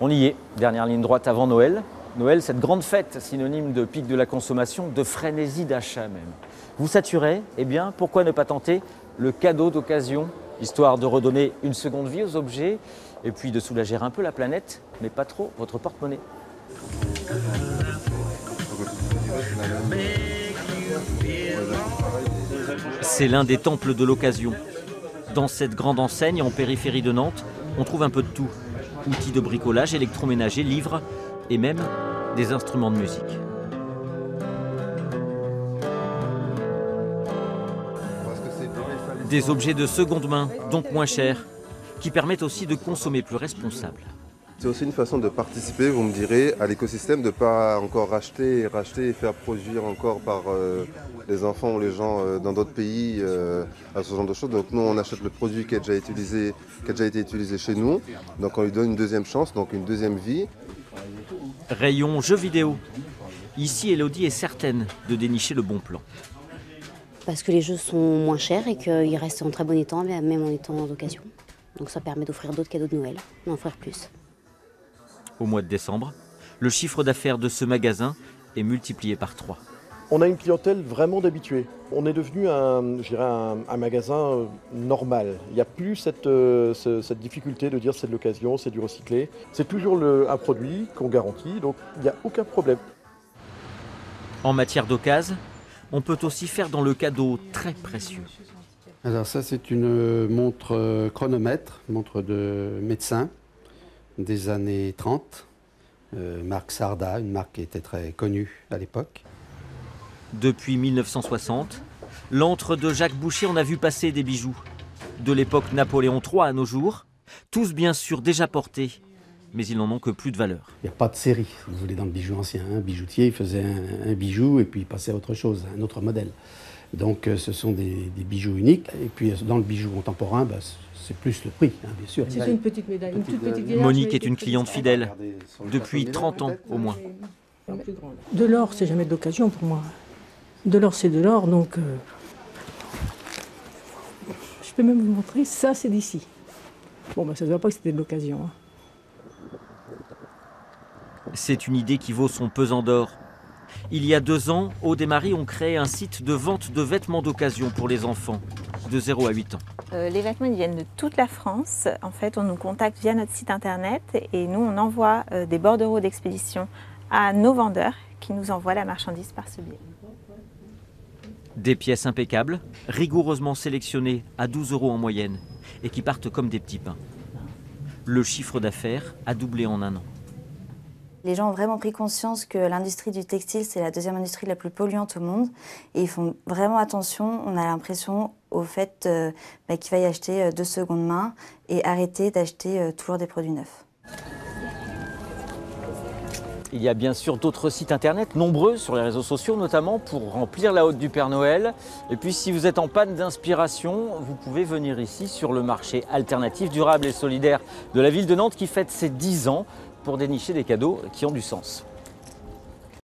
On y est, dernière ligne droite avant Noël. Noël, cette grande fête, synonyme de pic de la consommation, de frénésie d'achat même. Vous saturez? Eh bien, pourquoi ne pas tenter le cadeau d'occasion, histoire de redonner une seconde vie aux objets et puis de soulager un peu la planète, mais pas trop votre porte-monnaie. C'est l'un des temples de l'occasion. Dans cette grande enseigne en périphérie de Nantes, on trouve un peu de tout. Outils de bricolage, électroménager, livres et même des instruments de musique. Des objets de seconde main, donc moins chers, qui permettent aussi de consommer plus responsable. C'est aussi une façon de participer, vous me direz, à l'écosystème, de ne pas encore racheter et faire produire encore par les enfants ou les gens dans d'autres pays à ce genre de choses. Donc nous, on achète le produit qui a déjà été utilisé chez nous. Donc on lui donne une deuxième chance, donc une deuxième vie. Rayon jeux vidéo. Ici, Elodie est certaine de dénicher le bon plan. Parce que les jeux sont moins chers et qu'ils restent en très bon état, même en étant d'occasion. Donc ça permet d'offrir d'autres cadeaux de Noël, d'en offrir plus. Au mois de décembre, le chiffre d'affaires de ce magasin est multiplié par 3. On a une clientèle vraiment d'habitués. On est devenu un magasin normal. Il n'y a plus cette difficulté de dire c'est de l'occasion, c'est du recyclé. C'est toujours un produit qu'on garantit, donc il n'y a aucun problème. En matière d'occasion, on peut aussi faire dans le cadeau très précieux. Alors ça, c'est une montre chronomètre, montre de médecin des années 30, marque Sarda, une marque qui était très connue à l'époque. Depuis 1960, l'antre de Jacques Boucher en a vu passer des bijoux. De l'époque Napoléon III à nos jours, tous bien sûr déjà portés, mais ils n'en ont que plus de valeur. Il n'y a pas de série, si vous voulez, dans le bijou ancien. Un bijoutier faisait un bijou et puis il passait à autre chose, à un autre modèle. Donc ce sont des bijoux uniques. Et puis dans le bijou contemporain, c'est plus le prix, hein, bien sûr. C'est une petite médaille, une toute petite médaille. Monique est une cliente fidèle, depuis 30 ans au moins. De l'or, c'est jamais de l'occasion pour moi. De l'or, c'est de l'or, donc... Je peux même vous montrer, ça c'est d'ici. Bon, ça ne se voit pas que c'était de l'occasion. Hein. C'est une idée qui vaut son pesant d'or. Il y a 2 ans, Aude et Marie ont créé un site de vente de vêtements d'occasion pour les enfants, de 0 à 8 ans. Les vêtements ils viennent de toute la France. En fait, on nous contacte via notre site internet et nous, on envoie des bordereaux d'expédition à nos vendeurs qui nous envoient la marchandise par ce biais. Des pièces impeccables, rigoureusement sélectionnées à 12 € en moyenne et qui partent comme des petits pains. Le chiffre d'affaires a doublé en 1 an. Les gens ont vraiment pris conscience que l'industrie du textile, c'est la deuxième industrie la plus polluante au monde. Et ils font vraiment attention, on a l'impression, au fait qu'il faille acheter de seconde main et arrêter d'acheter toujours des produits neufs. Il y a bien sûr d'autres sites internet, nombreux sur les réseaux sociaux notamment, pour remplir la hotte du Père Noël. Et puis si vous êtes en panne d'inspiration, vous pouvez venir ici sur le marché alternatif, durable et solidaire de la ville de Nantes qui fête ses 10 ans pour dénicher des cadeaux qui ont du sens.